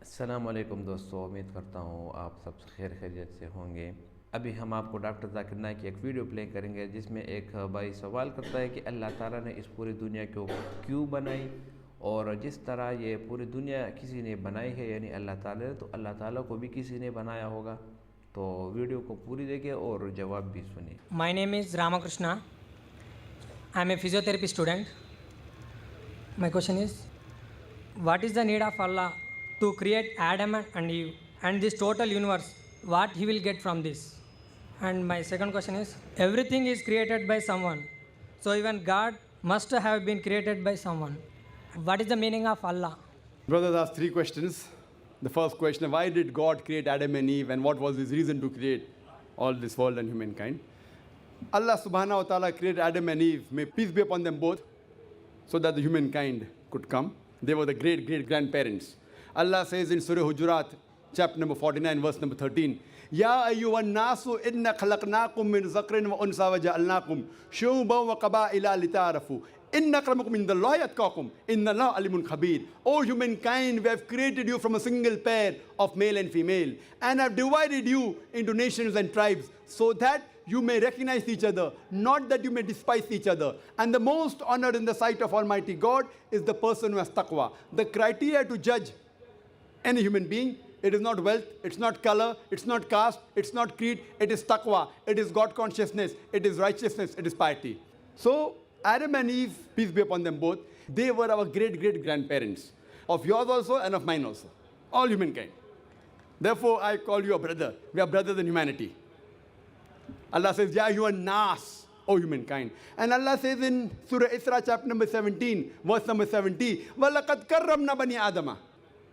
अस्सलामुअलैकुम दोस्तों, उम्मीद करता हूँ आप सब खैर खैरियत से होंगे। अभी हम आपको डॉक्टर ज़ाकिर नाइक की एक वीडियो प्ले करेंगे जिसमें एक भाई सवाल करता है कि अल्लाह ताला ने इस पूरी दुनिया को क्यों बनाई, और जिस तरह ये पूरी दुनिया किसी ने बनाई है यानी अल्लाह ताला ने, तो अल्लाह ताला को भी किसी ने बनाया होगा। तो वीडियो को पूरी देखिए और जवाब भी सुनिए। My name is Ramakrishna. I am a physiotherapy student. My question is, what is the need of Allah to create Adam and Eve and this total universe? What he will get from this? And my second question is, everything is created by someone. So even God must have been created by someone. What is the meaning of Allah? Brothers asked three questions. The first question, why did God create Adam and Eve, and what was his reason to create all this world and humankind? Allah subhanahu wa ta'ala created Adam and Eve, may peace be upon them both, so that the humankind could come. They were the great-great-grandparents. Allah says in Surah Hujurat, chapter number 49, verse number 13, Ya ayyuhan nasu inna khalaqnakum min zakrin wa unsa wa ja'alnakum shu'uban wa qaba'ila lita'arafu. Inna akramakum indallahi atqakum. Inna Allah alimun khabir. O humankind, we have created you from a single pair of male and female, and have divided you into nations and tribes, so that you may recognize each other, not that you may despise each other. And the most honored in the sight of Almighty God is the person who has taqwa. The criteria to judge any human being, it is not wealth, it's not color, it's not caste, it's not creed, it is taqwa, it is God consciousness, it is righteousness, it is piety. So Adam and Eve, peace be upon them both, they were our great-great-grandparents, of yours also and of mine also, all humankind. Therefore, I call you a brother. We are brothers in humanity. Allah says, Ya ayyuhan nas, O humankind. And Allah says in Surah Isra, chapter number 17, verse number 70, وَلَقَدْ كَرَّمْنَا بَنِي آدَمَ.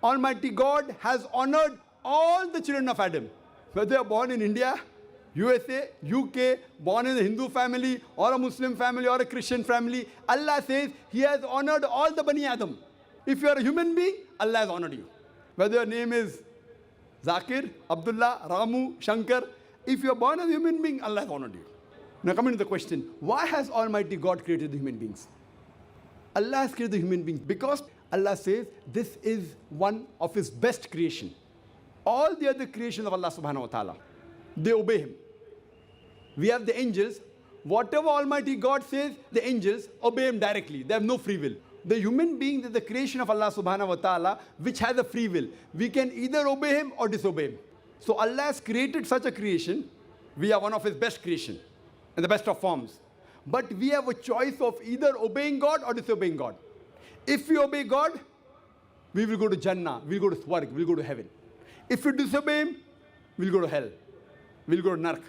Almighty God has honored all the children of Adam. Whether they are born in India, USA, UK, born in a Hindu family, or a Muslim family, or a Christian family, Allah says He has honored all the Bani Adam. If you are a human being, Allah has honored you. Whether your name is Zakir, Abdullah, Ramu, Shankar, if you are born as a human being, Allah has honored you. Now coming to the question, why has Almighty God created the human beings? Allah has created the human beings because Allah says this is one of His best creation. All the other creations of Allah subhanahu wa ta'ala, they obey Him. We have the angels. Whatever Almighty God says, the angels obey Him directly. They have no free will. The human being is the creation of Allah subhanahu wa ta'ala, which has a free will. We can either obey Him or disobey Him. So Allah has created such a creation. We are one of His best creation, in the best of forms. But we have a choice of either obeying God or disobeying God. If we obey God, we will go to Jannah, we will go to Swarg, we will go to heaven. If we disobey Him, we will go to hell, we will go to Nark.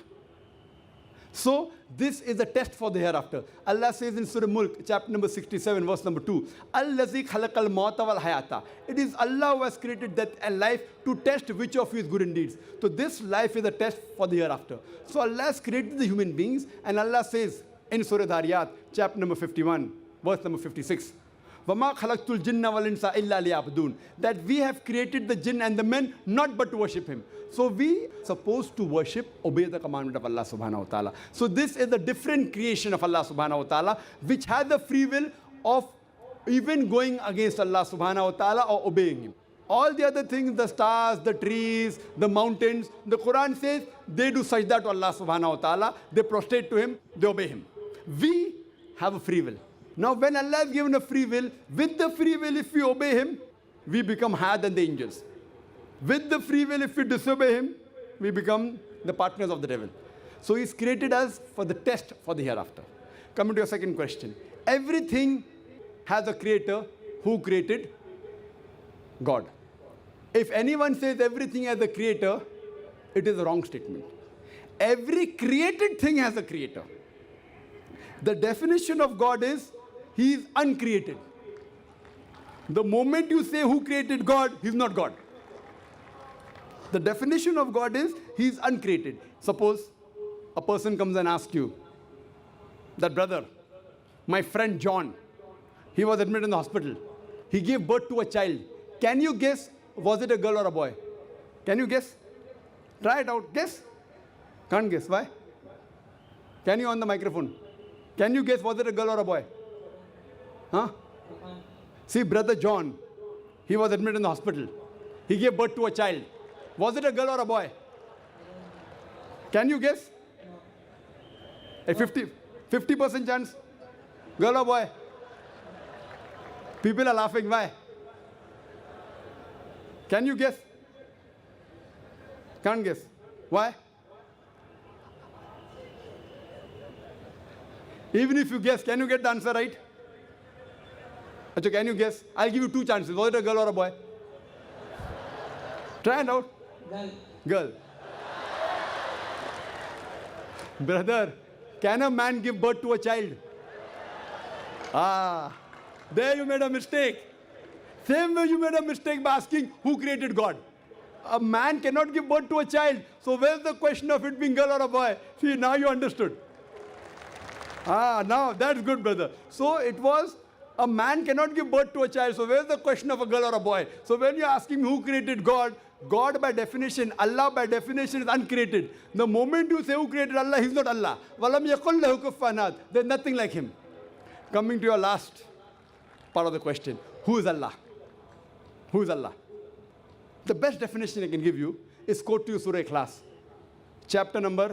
So this is a test for the hereafter. Allah says in Surah Mulk, chapter number 67, verse number 2, Allazi khalaqal mauta wal hayata. It is Allah who has created death and life to test which of you is good in deeds. So this life is a test for the hereafter. So Allah has created the human beings, and Allah says in Surah Dhariyat, chapter number 51, verse number 56, وَمَا خَلَقْتُ الْجِنَّ وَالْإِنسَ إِلَّا لِيَعْبُدُونَ. That we have created the jinn and the men not but to worship Him. So we are supposed to worship, obey the commandment of Allah subhanahu wa ta'ala. So this is a different creation of Allah subhanahu wa ta'ala, which has the free will of even going against Allah subhanahu wa ta'ala or obeying Him. All the other things, the stars, the trees, the mountains, the Quran says they do sajda to Allah subhanahu wa ta'ala, they prostrate to Him, they obey Him. We have a free will. Now when Allah has given a free will, with the free will if we obey Him, we become higher than the angels. With the free will if we disobey Him, we become the partners of the devil. So He's created us for the test for the hereafter. Coming to your second question. Everything has a creator. Who created? God. If anyone says everything has a creator, it is a wrong statement. Every created thing has a creator. The definition of God is He is uncreated. The moment you say who created God, He's not God. The definition of God is He is uncreated. Suppose a person comes and asks you that, brother, my friend John, he was admitted in the hospital. He gave birth to a child. Can you guess, was it a girl or a boy? Can you guess? Try it out. Guess. Can't guess. Why? Can you on the microphone? Can you guess, was it a girl or a boy? Huh? See, brother John, he was admitted in the hospital. He gave birth to a child. Was it a girl or a boy? Can you guess? A 50% chance? Girl or boy? People are laughing. Why? Can you guess? Can't guess. Why? Even if you guess, can you get the answer right? Achha, can you guess? I'll give you two chances. Was it a girl or a boy? Try it out. Girl. Brother, can a man give birth to a child? There you made a mistake. Same way you made a mistake by asking who created God. A man cannot give birth to a child. So where's the question of it being girl or a boy? See, now you understood. Now that's good, brother. So it was a man cannot give birth to a child. So where's the question of a girl or a boy? So when you're asking who created God, God by definition, Allah by definition is uncreated. The moment you say who created Allah, He's not Allah. وَلَمْ يَقُلْ لَهُ كُفُوًا أَحَدٌ. There's nothing like Him. Coming to your last part of the question. Who is Allah? Who is Allah? The best definition I can give you is quote to you Surah Ikhlas. Chapter number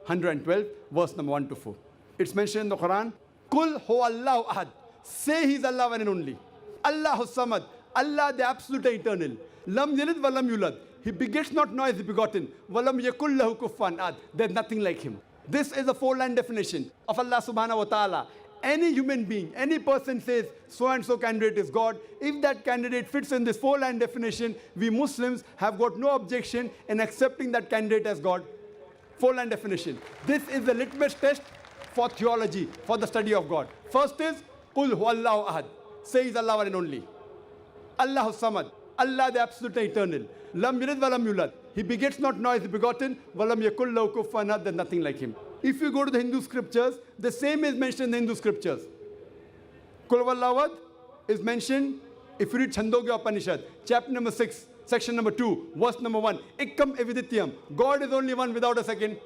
112, verse number 1 to 4. It's mentioned in the Quran. Kul huwa Allahu ahad. Say He's Allah one and only. Allahu samad. Allah the absolute eternal. Lam yalid wa lam yulad. He begets not nor is he begotten. Walam yakul lahu kufuwan ahad. There's nothing like Him. This is a four-line definition of Allah subhanahu wa ta'ala. Any human being, any person says so-and-so candidate is God. If that candidate fits in this four-line definition, we Muslims have got no objection in accepting that candidate as God. Four-line definition. This is the litmus test for theology, for the study of God. First is, Qul huwallahu ahad. Say He's Allah one and only. Allahu samad. Allah the absolute eternal. Lam yalid wa lam yulad. He begets not nor is he begotten. Walam yakul lahu kufuwan ahad. There's nothing like Him. If you go to the Hindu scriptures, the same is mentioned in the Hindu scriptures. Kul huwallahu ahad is mentioned if you read Chandogya Upanishad, chapter number 6, section number 2, verse number 1. Ekkam evidityam. God is only one without a second.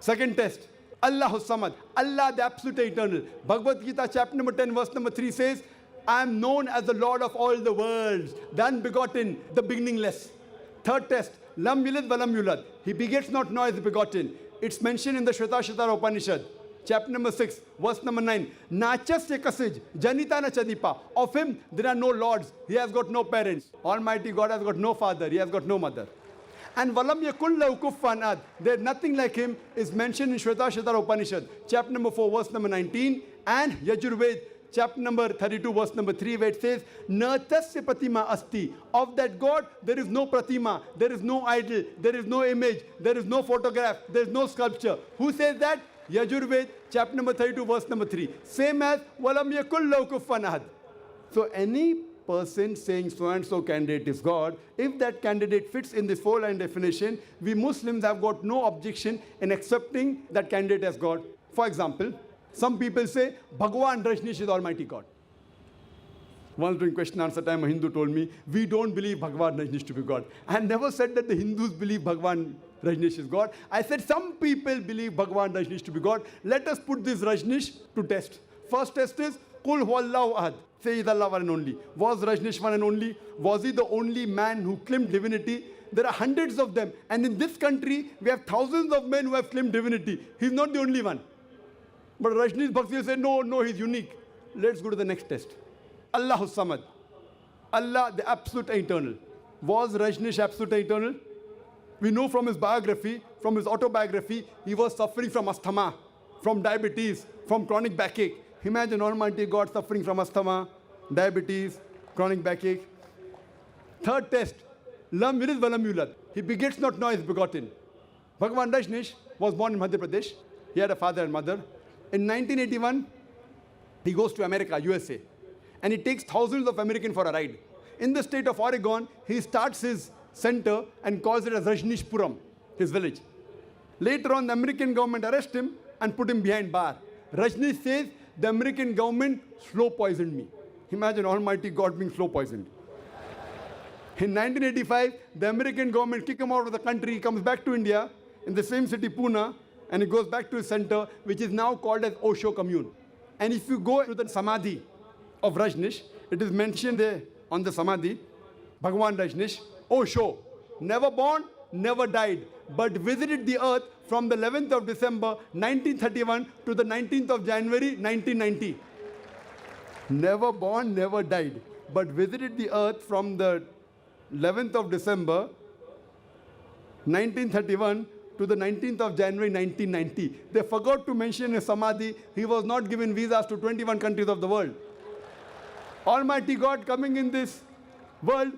Second test. Allahu samad. Allah the absolute eternal. Bhagavad Gita, chapter number 10, verse number 3 says, I am known as the Lord of all the worlds, the unbegotten, the beginningless. Third test. Lam yalid wa lam yulad. He begets not nor is he begotten. It's mentioned in the Shvetasvatara Upanishad, chapter number 6, verse number 9. Nachasya kasij, janita na chadipa. Of Him there are no lords. He has got no parents. Almighty God has got no father. He has got no mother. And walam yakul lahu kufuwan ahad. There's nothing like Him is mentioned in Shvetasvatara Upanishad, chapter number 4, verse number 19. And Yajurved, chapter number 32, verse number 3, where it says, Natasya pratima asti. Of that God, there is no pratima, there is no idol, there is no image, there is no photograph, there is no sculpture. Who says that? Yajurved, chapter number 32, verse number 3. Same as, Walam yakul lahu kufuwan ahad. So any person saying so-and-so candidate is God, if that candidate fits in this four-line definition, we Muslims have got no objection in accepting that candidate as God. For example, some people say, Bhagwan Rajneesh is Almighty God. Once during question answer time, a Hindu told me, we don't believe Bhagwan Rajneesh to be God. I had never said that the Hindus believe Bhagwan Rajneesh is God. I said some people believe Bhagwan Rajneesh to be God. Let us put this Rajneesh to test. First test is, Qul huwallahu ahad. Say He's Allah one and only. Was Rajneesh one and only? Was he the only man who claimed divinity? There are hundreds of them. And in this country, we have thousands of men who have claimed divinity. He's not the only one. But Rajneesh Bhaksi said, no, he's unique. Let's go to the next test. Allahu samad. Allah the absolute eternal. Was Rajneesh absolute eternal? We know from his biography, from his autobiography, he was suffering from asthma, from diabetes, from chronic backache. Imagine Almighty God suffering from asthma, diabetes, chronic backache. Third test. Lam yalid wa lam yulad. He begets not nor is begotten. Bhagwan Rajneesh was born in Madhya Pradesh. He had a father and mother. In 1981, he goes to America, USA, and he takes thousands of Americans for a ride. In the state of Oregon, he starts his center and calls it as Rajneeshpuram, his village. Later on, the American government arrests him and put him behind bar. Rajneesh says, the American government slow poisoned me. Imagine Almighty God being slow poisoned. In 1985, the American government kicked him out of the country. He comes back to India in the same city, Pune, and he goes back to his center, which is now called as Osho Commune. And if you go to the Samadhi of Rajneesh, it is mentioned there on the Samadhi, Bhagwan Rajneesh, Osho, never born, never died, but visited the earth from the 11th of December 1931 to the 19th of January 1990. Never born, never died, but visited the earth from the 11th of December 1931 to the 19th of January 1990. They forgot to mention in Samadhi, he was not given visas to 21 countries of the world. Almighty God coming in this world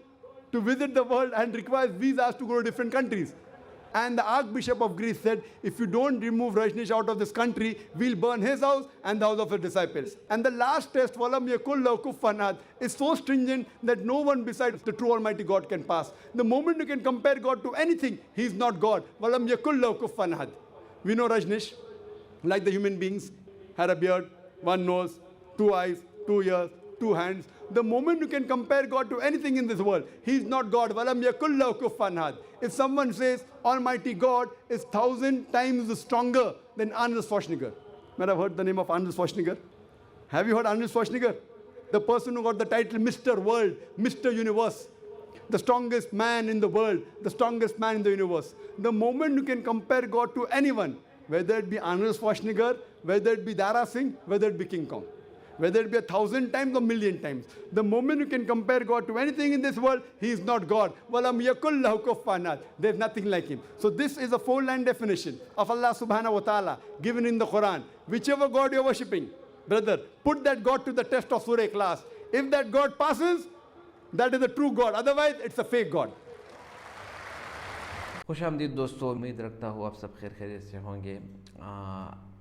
to visit the world and requires visas to go to different countries. And the Archbishop of Greece said, if you don't remove Rajneesh out of this country, we'll burn his house and the house of his disciples. And the last test, Walam yakul lahu kufuwan ahad, is so stringent that no one besides the true Almighty God can pass. The moment you can compare God to anything, he is not God. Walam yakul lahu kufuwan ahad. We know Rajneesh, like the human beings, had a beard, one nose, two eyes, 2 ears, 2 hands. The moment you can compare God to anything in this world, he is not God. Walam yakul lahu kufuwan ahad. If someone says Almighty God is 1,000 times stronger than Arnold Schwarzenegger. Might have heard the name of Arnold Schwarzenegger. Have you heard Arnold Schwarzenegger? The person who got the title Mr. World, Mr. Universe. The strongest man in the world, the strongest man in the universe. The moment you can compare God to anyone, whether it be Arnold Schwarzenegger, whether it be Dara Singh, whether it be King Kong, whether it be 1,000 times or 1,000,000 times. The moment you can compare God to anything in this world, he is not God. Walam yakul lahu kufuwan ahad. There is nothing like him. So this is a 4-line definition of Allah subhanahu wa ta'ala given in the Quran. Whichever God you are worshipping, brother, put that God to the test of Surah Ikhlas. If that God passes, that is the true God. Otherwise, it's a fake God. خوش آمدید دوستو, امید رکھتا ہوں آپ سب خیر خیریت سے ہوں گے.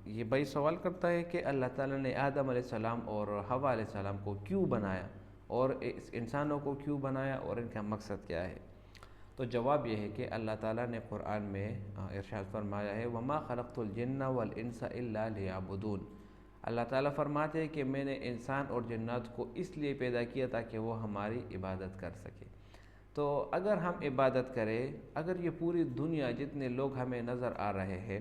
یہ بھائی سوال کرتا ہے کہ اللہ تعالیٰ نے آدم علیہ السلام اور حوا علیہ السلام کو کیوں بنایا, اور اس انسانوں کو کیوں بنایا, اور ان کا مقصد کیا ہے. تو جواب یہ ہے کہ اللہ تعالیٰ نے قرآن میں ارشاد فرمایا ہے, وَمَا خَلَقْتُ الْجِنَّ وَالْإِنسَ إِلَّا لِيَعْبُدُونَ. اللہ تعالیٰ فرماتے ہیں کہ میں نے انسان اور جنات کو اس لیے پیدا کیا تاکہ وہ ہماری عبادت کر سکے. تو اگر ہم عبادت کریں, اگر یہ پوری دنیا جتنے لوگ ہمیں نظر آ رہے ہیں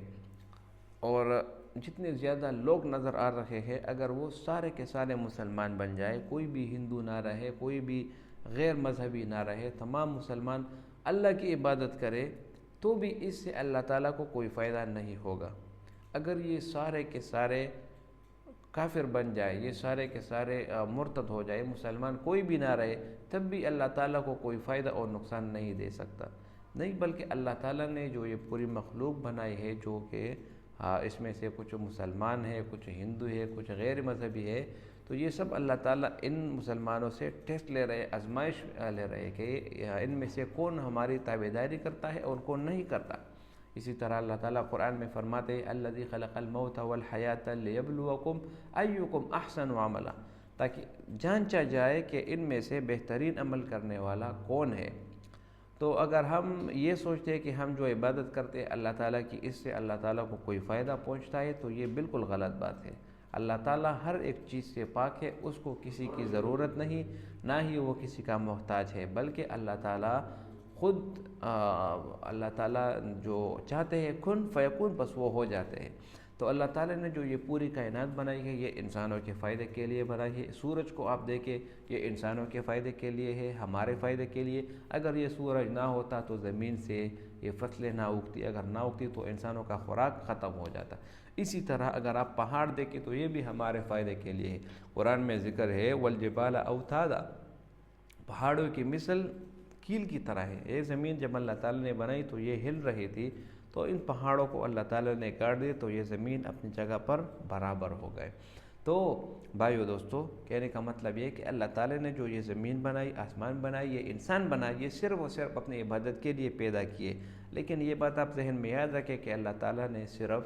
اور جتنے زیادہ لوگ نظر آ رہے ہیں, اگر وہ سارے کے سارے مسلمان بن جائے, کوئی بھی ہندو نہ رہے, کوئی بھی غیر مذہبی نہ رہے, تمام مسلمان اللہ کی عبادت کرے, تو بھی اس سے اللہ تعالیٰ کو کوئی فائدہ نہیں ہوگا. اگر یہ سارے کے سارے کافر بن جائے, یہ سارے کے سارے مرتد ہو جائے, مسلمان کوئی بھی نہ رہے, تب بھی اللہ تعالیٰ کو کوئی فائدہ اور نقصان نہیں دے سکتا. نہیں, بلکہ اللہ تعالیٰ نے جو یہ پوری مخلوق بنائی ہے, جو کہ اس میں سے کچھ مسلمان ہے, کچھ ہندو ہے, کچھ غیر مذہبی ہے, تو یہ سب اللہ تعالیٰ ان مسلمانوں سے ٹیسٹ لے رہے, آزمائش لے رہے کہ ان میں سے کون ہماری تابعداری کرتا ہے اور کون نہیں کرتا. اسی طرح اللہ تعالیٰ قرآن میں فرماتے ہیں, الذی خلق الموت والحیات لیبلوکم ایکم احسن عملا, تاکہ جانچا جائے کہ ان میں سے بہترین عمل کرنے والا کون ہے. تو اگر ہم یہ سوچتے ہیں کہ ہم جو عبادت کرتے ہیں اللہ تعالیٰ کی, اس سے اللہ تعالیٰ کو کوئی فائدہ پہنچتا ہے, تو یہ بالکل غلط بات ہے. اللہ تعالیٰ ہر ایک چیز سے پاک ہے, اس کو کسی کی ضرورت نہیں, نہ ہی وہ کسی کا محتاج ہے, بلکہ اللہ تعالیٰ خود اللہ تعالیٰ جو چاہتے ہیں کن فیکون, بس وہ ہو جاتے ہیں. تو اللہ تعالیٰ نے جو یہ پوری کائنات بنائی ہے, یہ انسانوں کے فائدے کے لیے بنائی ہے. سورج کو آپ دیکھیں, یہ انسانوں کے فائدے کے لیے ہے, ہمارے فائدے کے لیے. اگر یہ سورج نہ ہوتا تو زمین سے یہ فصلیں نہ اگتی, اگر نہ اگتی تو انسانوں کا خوراک ختم ہو جاتا. اسی طرح اگر آپ پہاڑ دیکھیں تو یہ بھی ہمارے فائدے کے لیے ہے. قرآن میں ذکر ہے, والجبال اوتادا, پہاڑوں کی مثل کیل کی طرح ہے. یہ زمین جب اللہ تعالیٰ نے بنائی تو یہ ہل رہی تھی, تو ان پہاڑوں کو اللہ تعالیٰ نے کاٹ دی, تو یہ زمین اپنی جگہ پر برابر ہو گئے. تو بھائیو دوستو, کہنے کا مطلب یہ کہ اللہ تعالیٰ نے جو یہ زمین بنائی, آسمان بنائی, یہ انسان بنائی, یہ صرف اور صرف اپنی عبادت کے لیے پیدا کیے. لیکن یہ بات آپ ذہن میں یاد رکھیں کہ اللہ تعالیٰ نے صرف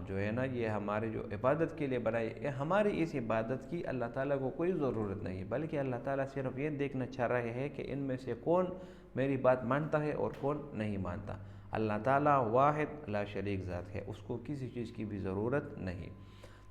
جو ہے نا, یہ ہمارے جو عبادت کے لیے بنائی, ہماری اس عبادت کی اللہ تعالیٰ کو کوئی ضرورت نہیں, بلکہ اللہ تعالیٰ صرف یہ دیکھنا چاہ رہے ہیں کہ ان میں سے کون میری بات مانتا ہے اور کون نہیں مانتا. اللہ تعالیٰ واحد لا شریک ذات ہے, اس کو کسی چیز کی بھی ضرورت نہیں.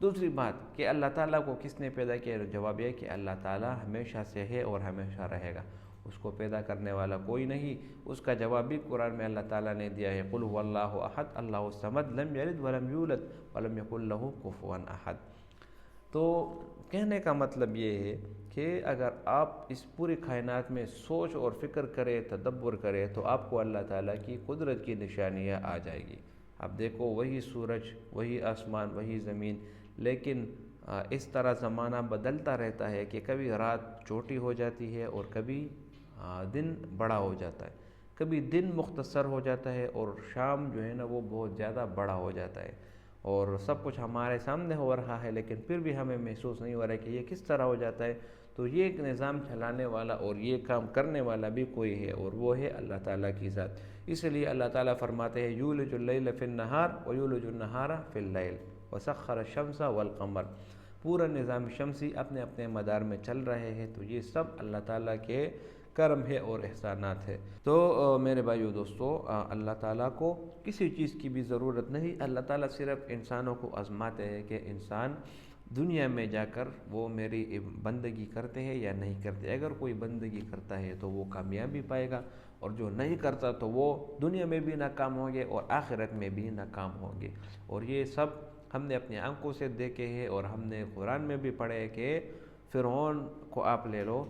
دوسری بات کہ اللہ تعالیٰ کو کس نے پیدا کیا, جواب یہ کہ اللہ تعالیٰ ہمیشہ سے ہے اور ہمیشہ رہے گا, اس کو پیدا کرنے والا کوئی نہیں. اس کا جواب بھی قرآن میں اللہ تعالیٰ نے دیا ہے, قل هو اللہ احد اللہ الصمد لم یلد ولم یولد ولم یکن لہ کفوا احد. تو کہنے کا مطلب یہ ہے کہ اگر آپ اس پوری کائنات میں سوچ اور فکر کریں، تدبر کریں، تو آپ کو اللہ تعالیٰ کی قدرت کی نشانیاں آ جائے گی۔ اب دیکھو وہی سورج، وہی آسمان، وہی زمین، لیکن اس طرح زمانہ بدلتا رہتا ہے کہ کبھی رات چھوٹی ہو جاتی ہے اور کبھی دن بڑا ہو جاتا ہے، کبھی دن مختصر ہو جاتا ہے اور شام جو ہے نا وہ بہت زیادہ بڑا ہو جاتا ہے، اور سب کچھ ہمارے سامنے ہو رہا ہے لیکن پھر بھی ہمیں محسوس نہیں ہو رہا ہے کہ یہ کس طرح ہو جاتا ہے۔ تو یہ ایک نظام چلانے والا اور یہ کام کرنے والا بھی کوئی ہے، اور وہ ہے اللہ تعالیٰ کی ذات۔ اس لیے اللہ تعالیٰ فرماتے ہیں یولج اللیل فی النہار ویولج النہار فی اللیل وسخر الشمس والقمر۔ پورا نظام شمسی اپنے اپنے مدار میں چل رہے ہیں، تو یہ سب اللہ تعالیٰ کے کرم ہے اور احسانات ہے۔ تو میرے بھائیو دوستو، اللہ تعالیٰ کو کسی چیز کی بھی ضرورت نہیں، اللہ تعالیٰ صرف انسانوں کو آزماتے ہیں کہ انسان دنیا میں جا کر وہ میری بندگی کرتے ہیں یا نہیں کرتے۔ اگر کوئی بندگی کرتا ہے تو وہ کامیابی پائے گا، اور جو نہیں کرتا تو وہ دنیا میں بھی ناکام ہوں گے اور آخرت میں بھی ناکام ہوں گے۔ اور یہ سب ہم نے اپنی آنکھوں سے دیکھے ہیں، اور ہم نے قرآن میں بھی پڑھے ہے کہ فرعون کو آپ لے لو،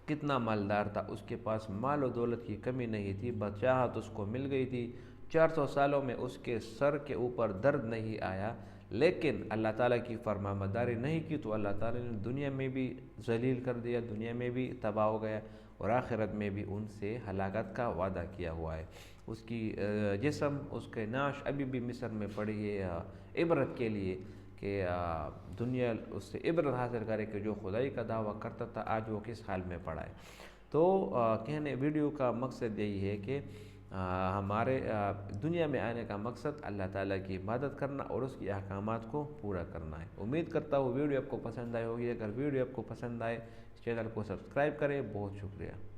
کتنا مالدار تھا، اس کے پاس مال و دولت کی کمی نہیں تھی، بادشاہت اس کو مل گئی تھی، 400 سالوں میں اس کے سر کے اوپر درد نہیں آیا، لیکن اللہ تعالیٰ کی فرمانبرداری نہیں کی تو اللہ تعالیٰ نے دنیا میں بھی ذلیل کر دیا، دنیا میں بھی تباہ ہو گیا، اور آخرت میں بھی ان سے ہلاکت کا وعدہ کیا ہوا ہے۔ اس کی جسم، اس کے نعش ابھی بھی مصر میں پڑی ہے عبرت کے لیے، کہ دنیا اس سے عبرت حاصل کرے کہ جو خدائی کا دعویٰ کرتا تھا آج وہ کس حال میں پڑا ہے۔ تو کہنے ویڈیو کا مقصد یہی ہے کہ ہمارے دنیا میں آنے کا مقصد اللہ تعالیٰ کی عبادت کرنا اور اس کی احکامات کو پورا کرنا ہے۔ امید کرتا ہوں ویڈیو آپ کو پسند آئی ہوگی۔ اگر ویڈیو آپ کو پسند آئے اس چینل کو سبسکرائب کریں۔ بہت شکریہ۔